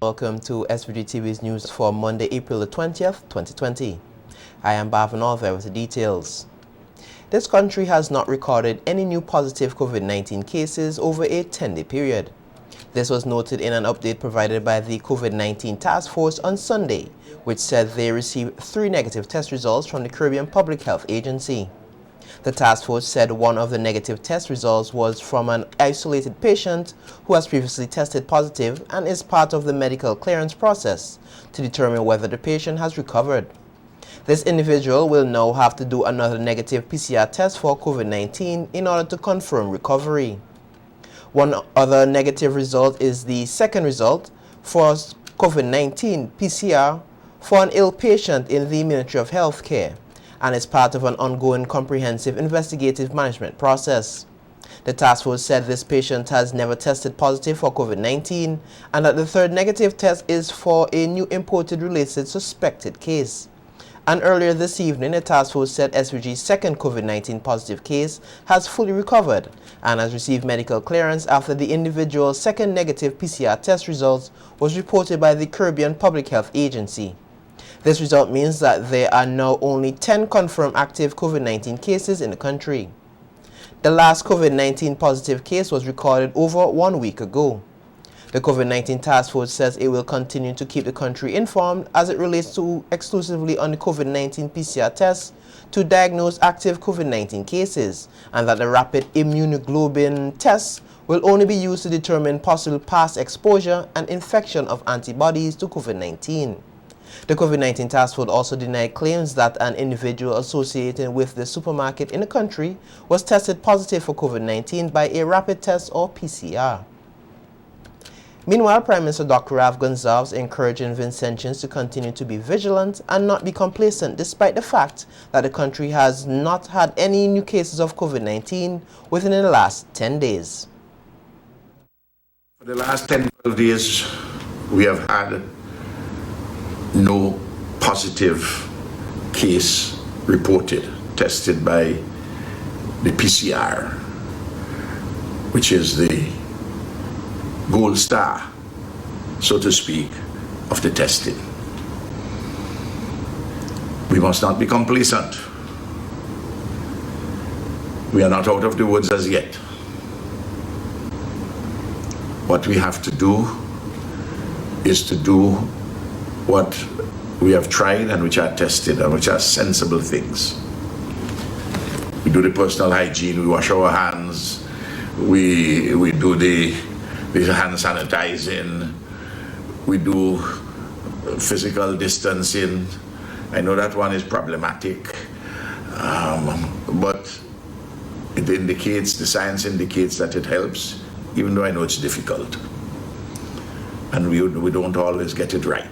Welcome to SVG-TV's news for Monday, April the 20th, 2020. I am Bhavan there with the details. This country has not recorded any new positive COVID-19 cases over a 10-day period. This was noted in an update provided by the COVID-19 Task Force on Sunday, which said they received 3 negative test results from the Caribbean Public Health Agency. The task force said one of the negative test results was from an isolated patient who has previously tested positive and is part of the medical clearance process to determine whether the patient has recovered. This individual will now have to do another negative PCR test for COVID-19 in order to confirm recovery. One other negative result is the second result for COVID-19 PCR for an ill patient in the Ministry of Health Care, and is part of an ongoing comprehensive investigative management process. The task force said this patient has never tested positive for COVID-19 and that the third negative test is for a new imported related suspected case. And earlier this evening, the task force said SVG's second COVID-19 positive case has fully recovered and has received medical clearance after the individual's second negative PCR test results was reported by the Caribbean Public Health Agency. This result means that there are now only 10 confirmed active COVID-19 cases in the country. The last COVID-19 positive case was recorded over 1 week ago. The COVID-19 task force says it will continue to keep the country informed as it relates to exclusively on the COVID-19 PCR tests to diagnose active COVID-19 cases, and that the rapid immunoglobulin tests will only be used to determine possible past exposure and infection of antibodies to COVID-19. The COVID-19 task force also denied claims that an individual associated with the supermarket in the country was tested positive for COVID-19 by a rapid test or PCR. Meanwhile, Prime Minister Dr. Rav Gonsalves encouraging Vincentians to continue to be vigilant and not be complacent despite the fact that the country has not had any new cases of COVID-19 within the last 10 days. For the last 10-12 days, we have had no positive case reported, tested by the PCR, which is the gold star, so to speak, of the testing. We must not be complacent. We are not out of the woods as yet. What we have to do is to do what we have tried and which are tested and which are sensible things. We do the personal hygiene, we wash our hands, we do the hand sanitizing, we do physical distancing. I know that one is problematic, but it indicates, the science indicates that it helps, even though I know it's difficult. And we don't always get it right.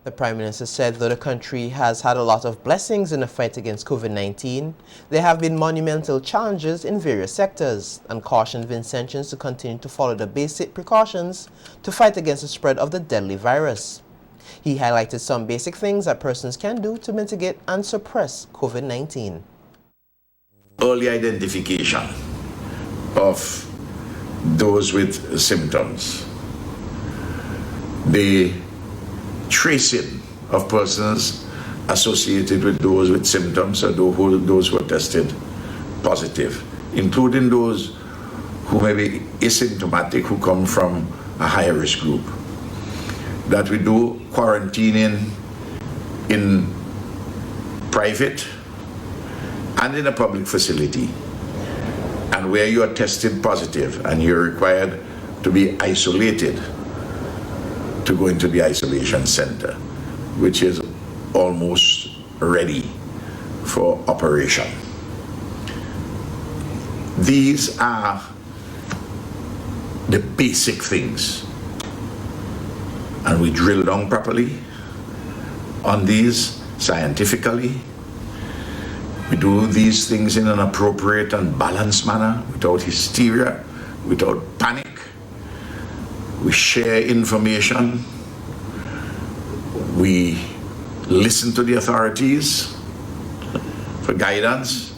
The Prime Minister said though the country has had a lot of blessings in the fight against COVID-19, there have been monumental challenges in various sectors, and cautioned Vincentians to continue to follow the basic precautions to fight against the spread of the deadly virus. He highlighted some basic things that persons can do to mitigate and suppress COVID-19. Early identification of those with symptoms. The tracing of persons associated with those with symptoms or those who are tested positive, including those who may be asymptomatic, who come from a higher risk group. That we do quarantining in private and in a public facility. And where you are tested positive and you're required to be isolated, to go into the isolation center, which is almost ready for operation. These are the basic things, and we drill down properly on these scientifically. We do these things in an appropriate and balanced manner, without hysteria, without panic. We share information. We listen to the authorities for guidance.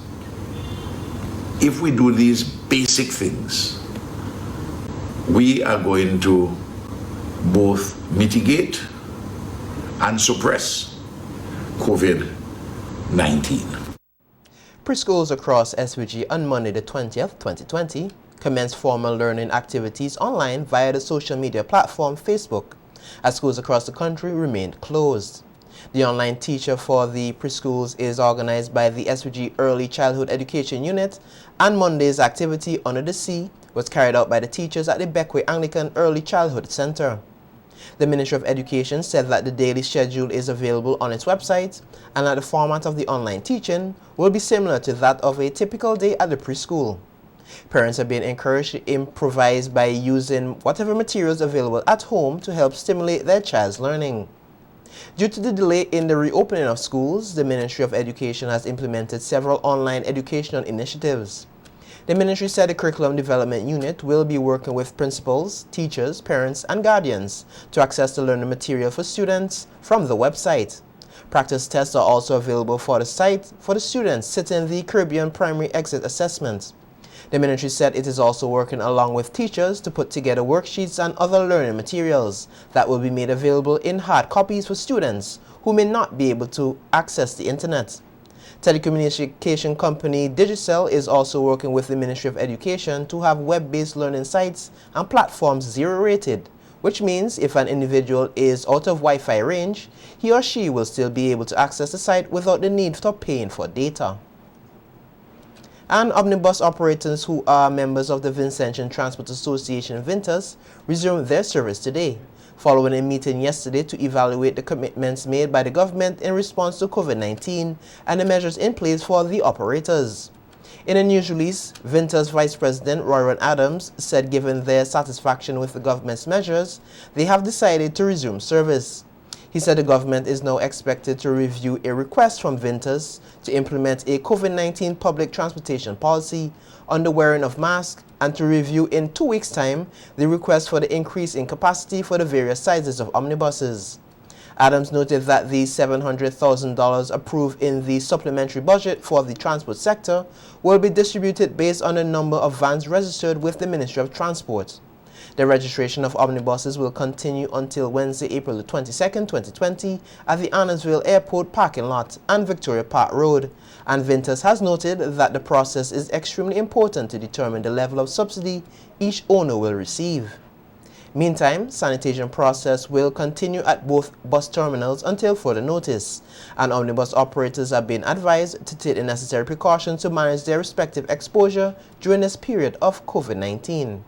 If we do these basic things, we are going to both mitigate and suppress COVID-19. Preschools across SVG on Monday the 20th, 2020 commenced formal learning activities online via the social media platform Facebook, as schools across the country remained closed. The online teacher for the preschools is organized by the SVG Early Childhood Education Unit, and Monday's activity Under the Sea was carried out by the teachers at the Beckway Anglican Early Childhood Center. The Ministry of Education said that the daily schedule is available on its website and that the format of the online teaching will be similar to that of a typical day at the preschool. Parents are being encouraged to improvise by using whatever materials available at home to help stimulate their child's learning. Due to the delay in the reopening of schools, the Ministry of Education has implemented several online educational initiatives. The ministry said the Curriculum Development Unit will be working with principals, teachers, parents, and guardians to access the learning material for students from the website. Practice tests are also available for the site for the students sitting the Caribbean Primary Exit Assessment. The ministry said it is also working along with teachers to put together worksheets and other learning materials that will be made available in hard copies for students who may not be able to access the internet. Telecommunication company Digicel is also working with the Ministry of Education to have web-based learning sites and platforms zero-rated, which means if an individual is out of Wi-Fi range, he or she will still be able to access the site without the need for paying for data. And omnibus operators who are members of the Vincentian Transport Association Vintas resumed their service today, following a meeting yesterday to evaluate the commitments made by the government in response to COVID-19 and the measures in place for the operators. In a news release, Vintas Vice President Roy Adams said given their satisfaction with the government's measures, they have decided to resume service. He said the government is now expected to review a request from Vintas to implement a COVID-19 public transportation policy on the wearing of masks and to review in 2 weeks' time the request for the increase in capacity for the various sizes of omnibuses. Adams noted that the $700,000 approved in the supplementary budget for the transport sector will be distributed based on the number of vans registered with the Ministry of Transport. The registration of omnibuses will continue until Wednesday, April the 22nd, 2020 at the Annesville Airport parking lot and Victoria Park Road, and Vintas has noted that the process is extremely important to determine the level of subsidy each owner will receive. Meantime, sanitation process will continue at both bus terminals until further notice, and omnibus operators are being advised to take the necessary precautions to manage their respective exposure during this period of COVID-19.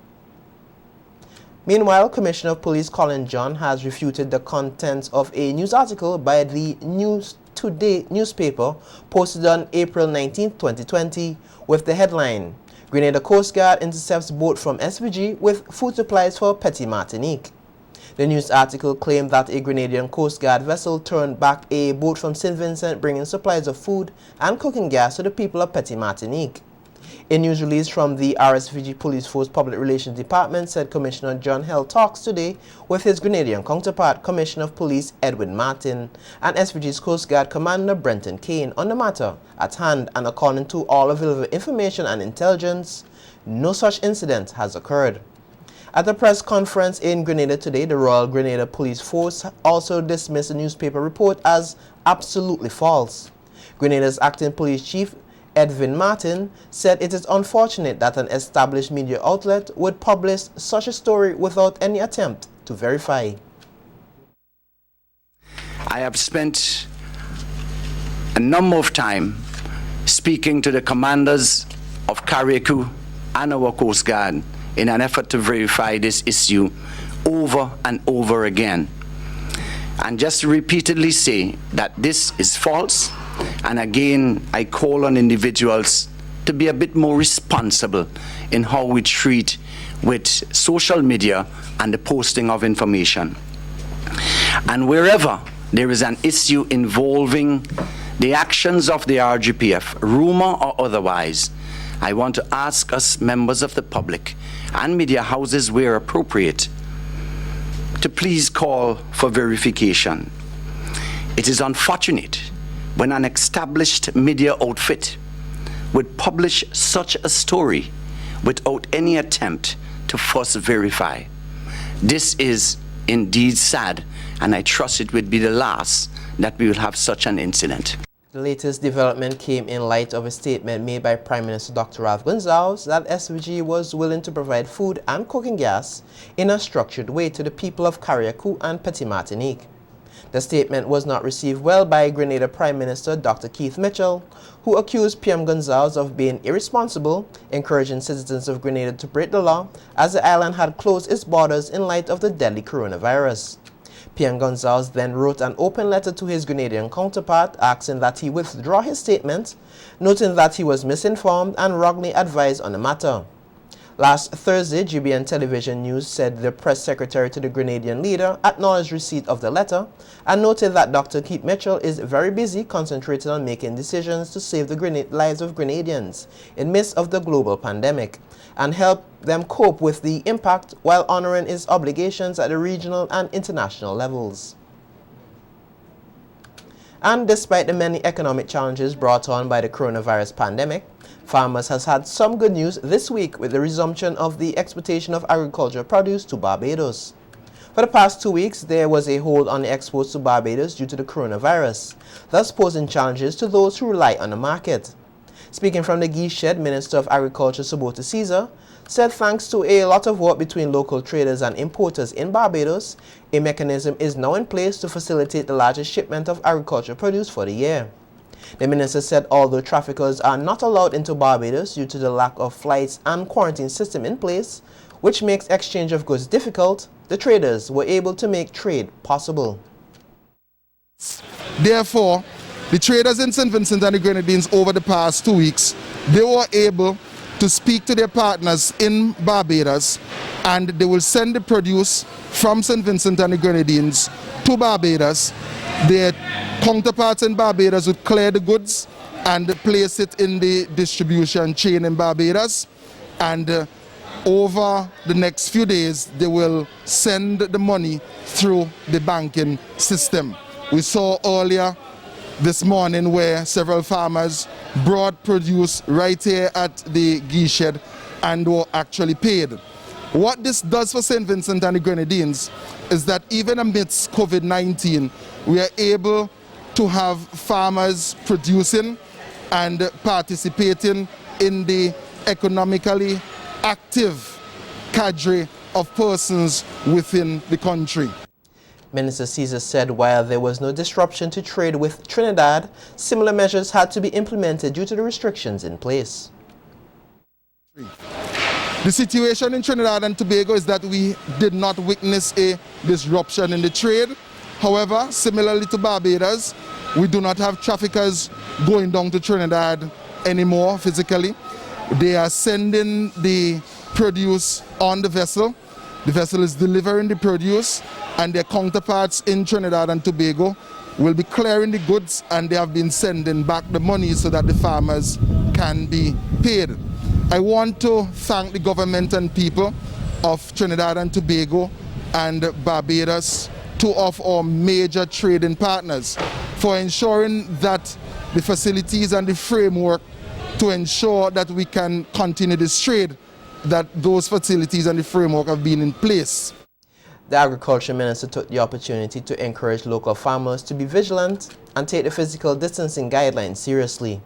Meanwhile, Commissioner of Police Colin John has refuted the contents of a news article by the News Today newspaper posted on April 19, 2020 with the headline, Grenada Coast Guard intercepts boat from SVG with food supplies for Petite Martinique. The news article claimed that a Grenadian Coast Guard vessel turned back a boat from St. Vincent bringing supplies of food and cooking gas to the people of Petite Martinique. A news release from the RSVG Police Force Public Relations Department said Commissioner John held talks today with his Grenadian counterpart, Commissioner of Police Edwin Martin, and SVG's Coast Guard Commander Brenton Kane on the matter at hand, and according to all available information and intelligence, no such incident has occurred. At a press conference in Grenada today, the Royal Grenada Police Force also dismissed the newspaper report as absolutely false. Grenada's acting police chief Edwin Martin said it is unfortunate that an established media outlet would publish such a story without any attempt to verify. I have spent a number of time speaking to the commanders of Carriacou and our Coast Guard in an effort to verify this issue over and over again. And just repeatedly say that this is false. And again, I call on individuals to be a bit more responsible in how we treat with social media and the posting of information. And wherever there is an issue involving the actions of the RGPF, rumor or otherwise, I want to ask us members of the public and media houses where appropriate to please call for verification. It is unfortunate when an established media outfit would publish such a story without any attempt to first verify. This is indeed sad, and I trust it would be the last that we will have such an incident. The latest development came in light of a statement made by Prime Minister Dr. Ralph Gonsalves that SVG was willing to provide food and cooking gas in a structured way to the people of Carriacou and Petit Martinique. The statement was not received well by Grenada Prime Minister Dr. Keith Mitchell, who accused PM Gonsalves of being irresponsible, encouraging citizens of Grenada to break the law as the island had closed its borders in light of the deadly coronavirus. PM Gonsalves then wrote an open letter to his Grenadian counterpart asking that he withdraw his statement, noting that he was misinformed and wrongly advised on the matter. Last Thursday, GBN Television News said the press secretary to the Grenadian leader acknowledged receipt of the letter and noted that Dr. Keith Mitchell is very busy concentrating on making decisions to save the lives of Grenadians in midst of the global pandemic and help them cope with the impact while honoring his obligations at the regional and international levels. And despite the many economic challenges brought on by the coronavirus pandemic, Farmers has had some good news this week with the resumption of the exportation of agricultural produce to Barbados. For the past 2 weeks, there was a hold on the exports to Barbados due to the coronavirus, thus posing challenges to those who rely on the market. Speaking from the Guichet, Minister of Agriculture Subota Caesar said thanks to a lot of work between local traders and importers in Barbados, a mechanism is now in place to facilitate the largest shipment of agricultural produce for the year. The minister said although traffickers are not allowed into Barbados due to the lack of flights and quarantine system in place, which makes exchange of goods difficult, the traders were able to make trade possible. Therefore, the traders in St. Vincent and the Grenadines over the past 2 weeks, they were able to speak to their partners in Barbados, and they will send the produce from St. Vincent and the Grenadines to Barbados. Their counterparts in Barbados would clear the goods and place it in the distribution chain in Barbados, and over the next few days they will send the money through the banking system. We saw earlier this morning where several farmers brought produce right here at the Guichet and were actually paid. What this does for St. Vincent and the Grenadines is that even amidst COVID-19, we are able to have farmers producing and participating in the economically active cadre of persons within the country. Minister Caesar said while there was no disruption to trade with Trinidad, similar measures had to be implemented due to the restrictions in place. The situation in Trinidad and Tobago is that we did not witness a disruption in the trade. However, similarly to Barbados, we do not have traffickers going down to Trinidad anymore physically. They are sending the produce on the vessel. The vessel is delivering the produce, and their counterparts in Trinidad and Tobago will be clearing the goods, and they have been sending back the money so that the farmers can be paid. I want to thank the government and people of Trinidad and Tobago and Barbados, two of our major trading partners, for ensuring that the facilities and the framework to ensure that we can continue this trade, that those facilities and the framework have been in place. The Agriculture Minister took the opportunity to encourage local farmers to be vigilant and take the physical distancing guidelines seriously.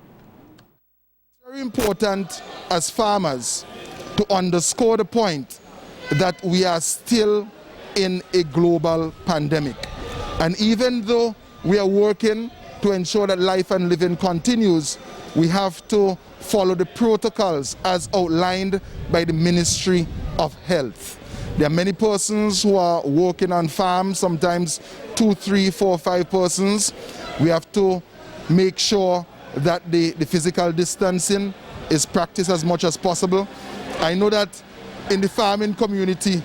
It's very important as farmers to underscore the point that we are still in a global pandemic. And even though we are working to ensure that life and living continues, we have to follow the protocols as outlined by the Ministry of Health. There are many persons who are working on farms, sometimes 2, 3, 4, 5 persons. We have to make sure that the physical distancing is practiced as much as possible. I know that in the farming community,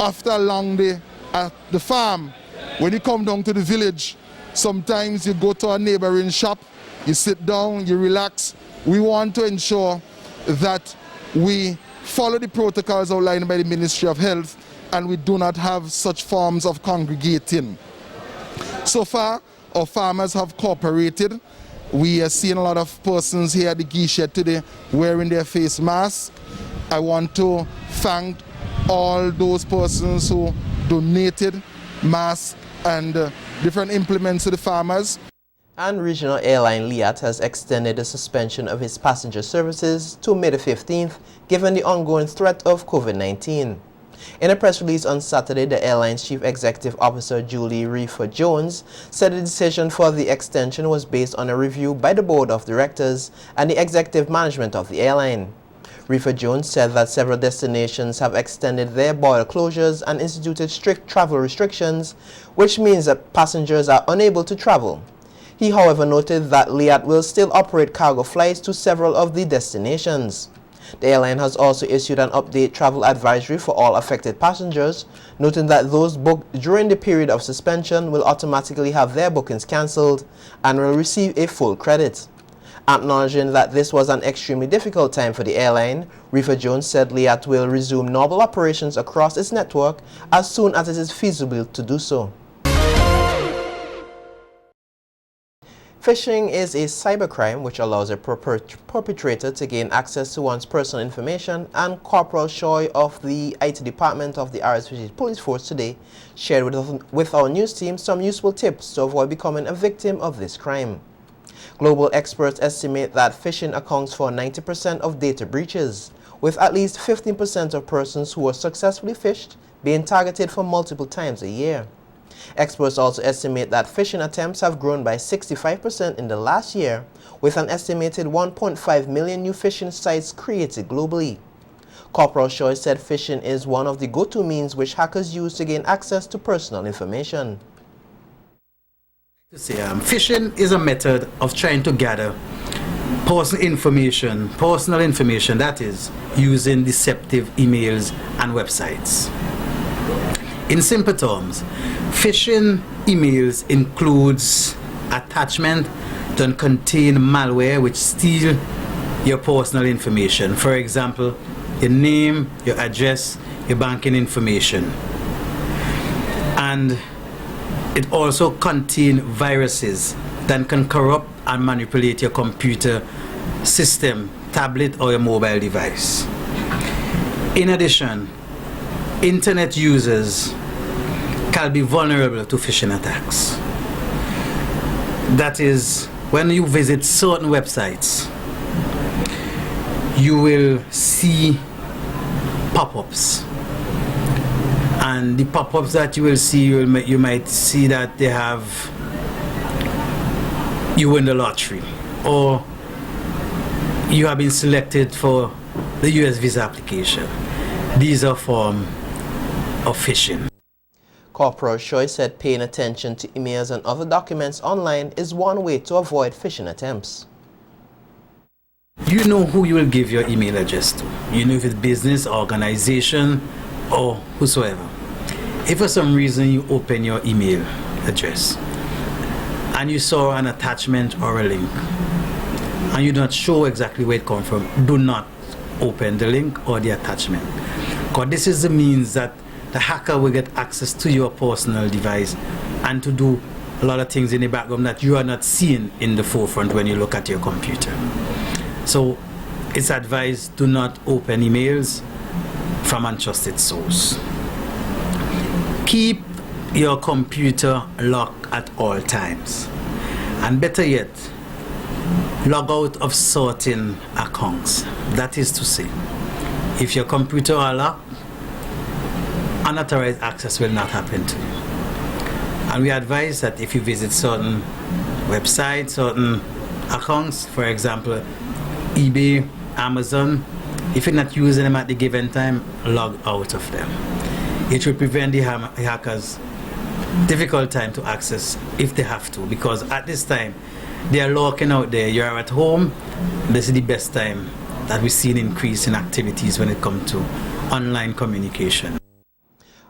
after a long day at the farm, when you come down to the village, sometimes you go to a neighboring shop, you sit down, you relax. We want to ensure that we follow the protocols outlined by the Ministry of Health, and we do not have such forms of congregating. So far, our farmers have cooperated. We are seeing a lot of persons here at the Guichet today wearing their face masks. I want to thank all those persons who donated masks and different implements to the farmers. And regional airline Liat has extended the suspension of its passenger services to May the 15th, given the ongoing threat of COVID-19. In a press release on Saturday, the airline's Chief Executive Officer Julie Reefer-Jones said the decision for the extension was based on a review by the Board of Directors and the executive management of the airline. Reefer-Jones said that several destinations have extended their border closures and instituted strict travel restrictions, which means that passengers are unable to travel. He, however, noted that Liat will still operate cargo flights to several of the destinations. The airline has also issued an update travel advisory for all affected passengers, noting that those booked during the period of suspension will automatically have their bookings cancelled and will receive a full credit. Acknowledging that this was an extremely difficult time for the airline, Reefer-Jones said Liat will resume normal operations across its network as soon as it is feasible to do so. Phishing is a cybercrime which allows a perpetrator to gain access to one's personal information, and Corporal Shoy of the IT department of the SVG Police Force today shared with our news team some useful tips to avoid becoming a victim of this crime. Global experts estimate that phishing accounts for 90% of data breaches, with at least 15% of persons who are successfully phished being targeted for multiple times a year. Experts also estimate that phishing attempts have grown by 65% in the last year, with an estimated 1.5 million new phishing sites created globally. Corporal Shoy said phishing is one of the go-to means which hackers use to gain access to personal information. Phishing is a method of trying to gather personal information, that is, using deceptive emails and websites. In simple terms, phishing emails includes attachment that contain malware which steal your personal information. For example, your name, your address, your banking information. And it also contains viruses that can corrupt and manipulate your computer system, tablet, or your mobile device. In addition, internet users can be vulnerable to phishing attacks. That is, when you visit certain websites, you will see pop-ups. And the pop-ups that you will see, you might see that they have you win the lottery, or you have been selected for the US visa application. These are forms of phishing. Corporal Shoy said paying attention to emails and other documents online is one way to avoid phishing attempts. You know who you will give your email address to. You know if it's business, organization, or whosoever. If for some reason you open your email address and you saw an attachment or a link and you're not sure exactly where it comes from, do not open the link or the attachment. Because this is the means that the hacker will get access to your personal device and to do a lot of things in the background that you are not seeing in the forefront when you look at your computer. So it's advised, do not open emails from untrusted source. Keep your computer locked at all times. And better yet, log out of certain accounts. That is to say, if your computer are locked, unauthorized access will not happen to you. And we advise that if you visit certain websites, certain accounts, for example, eBay, Amazon, if you're not using them at the given time, log out of them. It will prevent the hackers difficult time to access if they have to, because at this time they are lurking out there. You are at home. This is the best time that we see an increase in activities when it comes to online communication.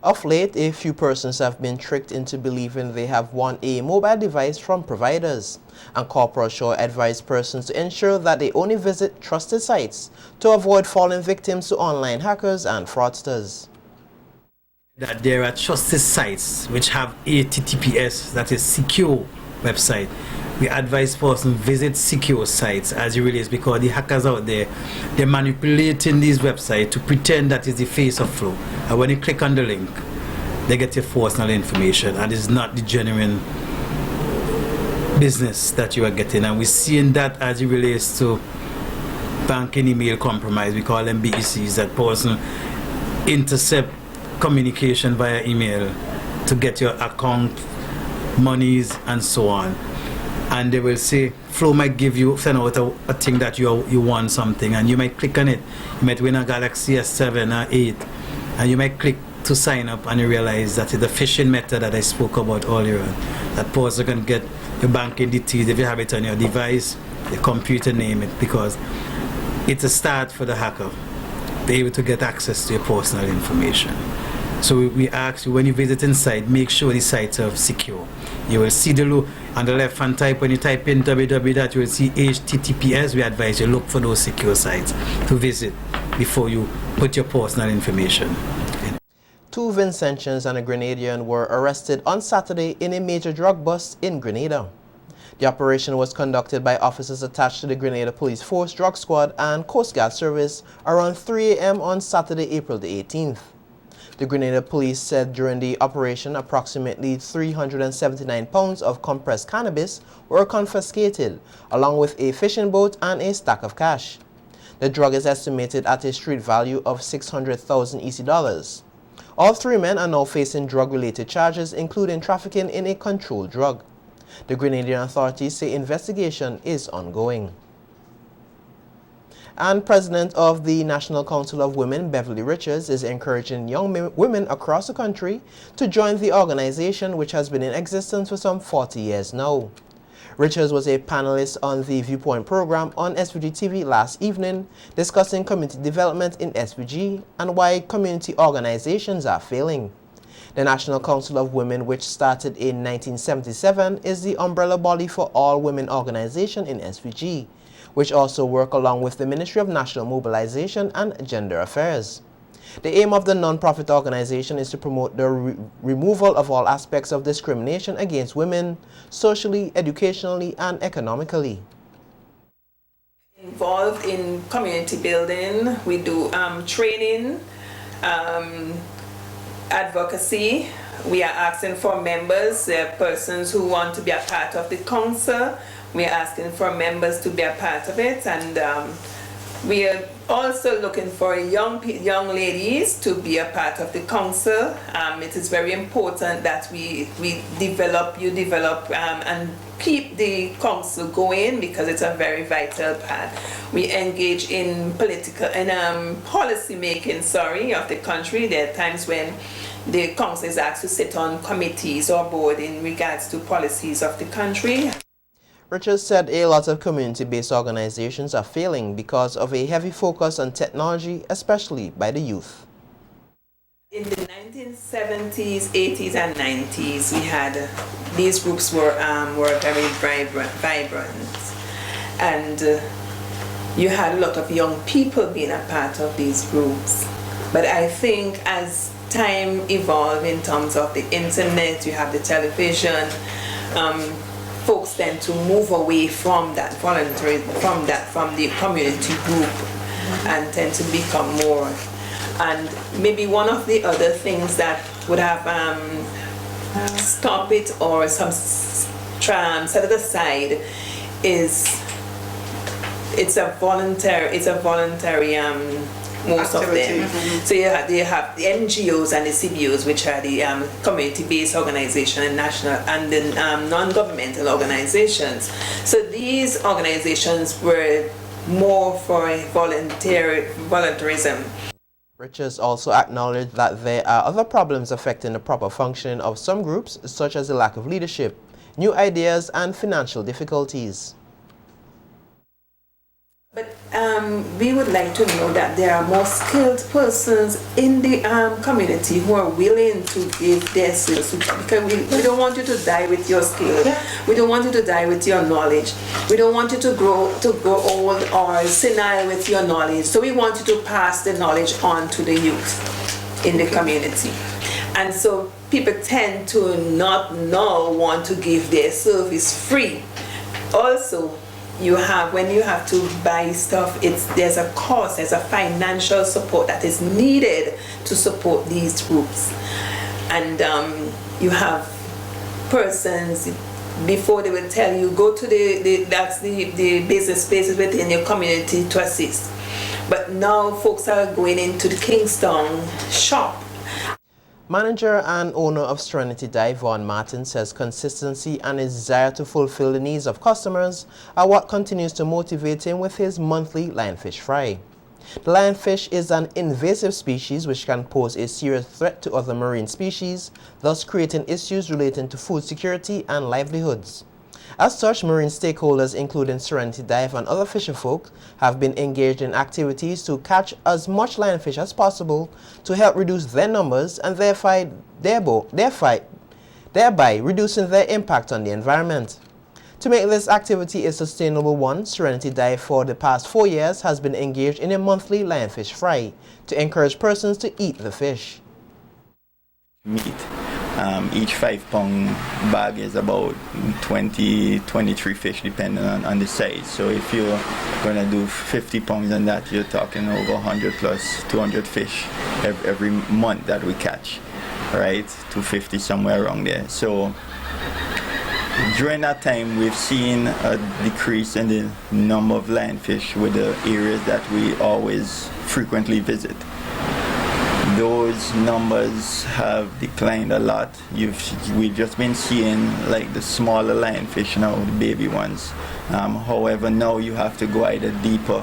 Of late, a few persons have been tricked into believing they have won a mobile device from providers, and Corporal Shaw advised persons to ensure that they only visit trusted sites to avoid falling victims to online hackers and fraudsters. That there are trusted sites which have HTTPS, that is secure website. We advise persons visit secure sites as it really is, because the hackers out there, they're manipulating these websites to pretend that is the face of flow. And when you click on the link, they get your personal information, and it's not the genuine business that you are getting. And we're seeing that as it relates to banking email compromise. We call them BECs, that person intercept communication via email to get your account monies and so on. And they will say, Flow might send out a thing that you want something, and you might click on it. You might win a Galaxy S7 or 8, and you might click to sign up, and you realize that it's the phishing method that I spoke about earlier. That person can get your banking details if you have it on your device, your computer, name it, because it's a start for the hacker. They're able to get access to your personal information. So we ask you, when you visit inside, make sure the sites are secure. You will see on the left hand type, when you type in www, you will see HTTPS. We advise you look for those secure sites to visit before you put your personal information in. 2 Vincentians and a Grenadian were arrested on Saturday in a major drug bust in Grenada. The operation was conducted by officers attached to the Grenada Police Force Drug Squad and Coast Guard Service around 3 a.m. on Saturday, April the 18th. The Grenada police said during the operation, approximately 379 pounds of compressed cannabis were confiscated, along with a fishing boat and a stack of cash. The drug is estimated at a street value of 600,000 EC dollars. All 3 men are now facing drug-related charges, including trafficking in a controlled drug. The Grenadian authorities say investigation is ongoing. And President of the National Council of Women, Beverly Richards, is encouraging young women across the country to join the organization, which has been in existence for some 40 years now. Richards was a panelist on the Viewpoint program on SVG-TV last evening, discussing community development in SVG and why community organizations are failing. The National Council of Women, which started in 1977, is the umbrella body for all women organizations in SVG, which also work along with the Ministry of National Mobilization and Gender Affairs. The aim of the non-profit organization is to promote the removal of all aspects of discrimination against women, socially, educationally, and economically. Involved in community building, we do training, advocacy. We are asking for members, persons who want to be a part of the council. We are asking for members to be a part of it, and we are also looking for young ladies to be a part of the council. It is very important that we develop and keep the council going, because it's a very vital part. We engage in policy making, of the country. There are times when the council is asked to sit on committees or board in regards to policies of the country. Richards said a lot of community-based organizations are failing because of a heavy focus on technology, especially by the youth. In the 1970s, 80s, and 90s, we had these groups were very vibrant, and you had a lot of young people being a part of these groups. But I think as time evolved in terms of the internet, you have the television. Folks tend to move away from that from the community group, and tend to become more. And maybe one of the other things that would have stopped it or set it aside is it's a voluntary most activity. Of them. So you have the NGOs and the CBOs, which are the community-based organizations and national and the non-governmental organizations. So these organizations were more for voluntarism. Richards also acknowledged that there are other problems affecting the proper functioning of some groups, such as the lack of leadership, new ideas, and financial difficulties. But we would like to know that there are more skilled persons in the community who are willing to give their skills, because we don't want you to die with your skill. We don't want you to die with your knowledge. We don't want you to grow old or senile with your knowledge. So we want you to pass the knowledge on to the youth in the community. And so people tend to not want to give their service free. Also, when you have to buy stuff, there's a cost, there's a financial support that is needed to support these groups. and you have persons before they will tell you go to the business spaces within your community to assist. But now folks are going into the Kingston shop. Manager and owner of Serenity Dive, Vaughn Martin, says consistency and his desire to fulfill the needs of customers are what continues to motivate him with his monthly lionfish fry. The lionfish is an invasive species which can pose a serious threat to other marine species, thus creating issues relating to food security and livelihoods. As such, marine stakeholders, including Serenity Dive and other fisherfolk, have been engaged in activities to catch as much lionfish as possible to help reduce their numbers and thereby reducing their impact on the environment. To make this activity a sustainable one, Serenity Dive for the past 4 years has been engaged in a monthly lionfish fry to encourage persons to eat the fish. Meat. Each 5-pound bag is about 23 fish depending on the size. So if you're going to do 50 pounds on that, you're talking over 100 plus 200 fish every month that we catch, right? 250 somewhere around there. So during that time, we've seen a decrease in the number of lionfish with the areas that we always frequently visit. Those numbers have declined a lot. We've just been seeing like the smaller lionfish now, the baby ones. However, now you have to go either deeper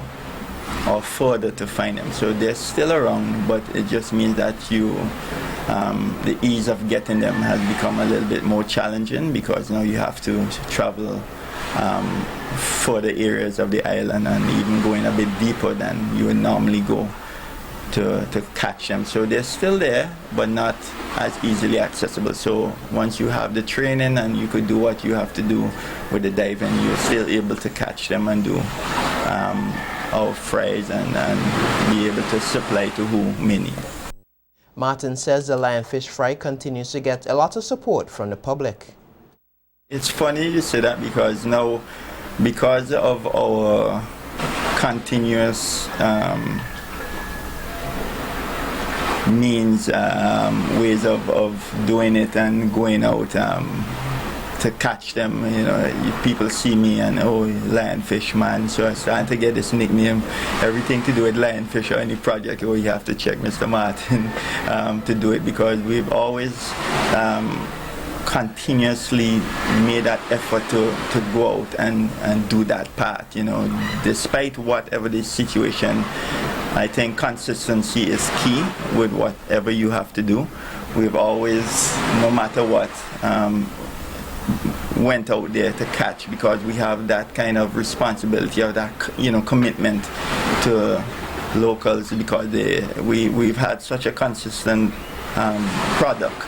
or further to find them. So they're still around, but it just means that the ease of getting them has become a little bit more challenging because now you have to travel further areas of the island and even going a bit deeper than you would normally go to catch them. So they're still there, but not as easily accessible. So once you have the training and you could do what you have to do with the diving, you're still able to catch them and do our fries and be able to supply to who many. Martin says the lionfish fry continues to get a lot of support from the public. It's funny you say that because now, because of our continuous ways of doing it and going out to catch them, people see me and lionfish man, so I started to get this nickname. Everything to do with lionfish or any project, you have to check Mr. Martin to do it, because we've always continuously made that effort to go out and do that part, despite whatever the situation. I think consistency is key with whatever you have to do. We've always, no matter what, went out there to catch, because we have that kind of responsibility or that commitment to locals, because we've had such a consistent product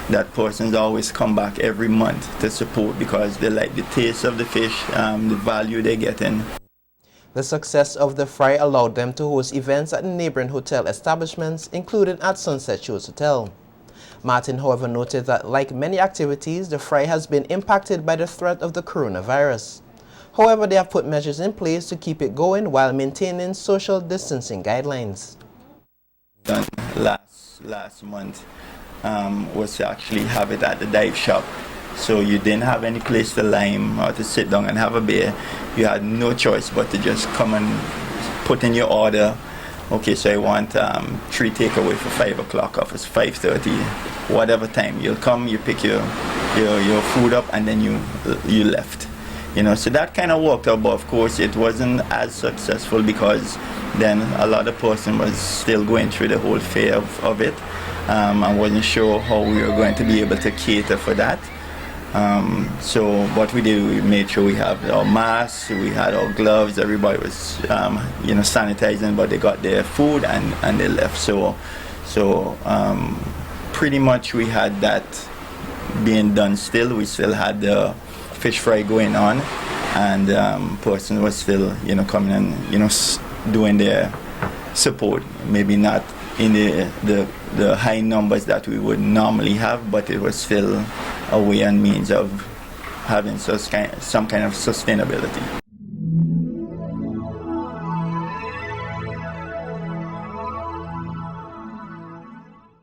that persons always come back every month to support because they like the taste of the fish, the value they're getting. The success of the fry allowed them to host events at neighboring hotel establishments, including at Sunset Shores Hotel. Martin, however, noted that like many activities, the fry has been impacted by the threat of the coronavirus. However, they have put measures in place to keep it going while maintaining social distancing guidelines. Last month was to actually have it at the dive shop. So you didn't have any place to lime or to sit down and have a beer. You had no choice but to just come and put in your order. Okay, so I want 3 takeaway for 5 o'clock, or it's 5:30, whatever time. You'll come, you pick your food up, and then you left. So that kind of worked out, but of course it wasn't as successful because then a lot of person was still going through the whole fear of it. I wasn't sure how we were going to be able to cater for that. So what we did, we made sure we have our masks, we had our gloves, everybody was sanitizing, but they got their food and they left. So pretty much we had that being done still. We still had the fish fry going on, and person was still coming and doing their support, maybe not in the high numbers that we would normally have, but it was still a way and means of having some kind of sustainability.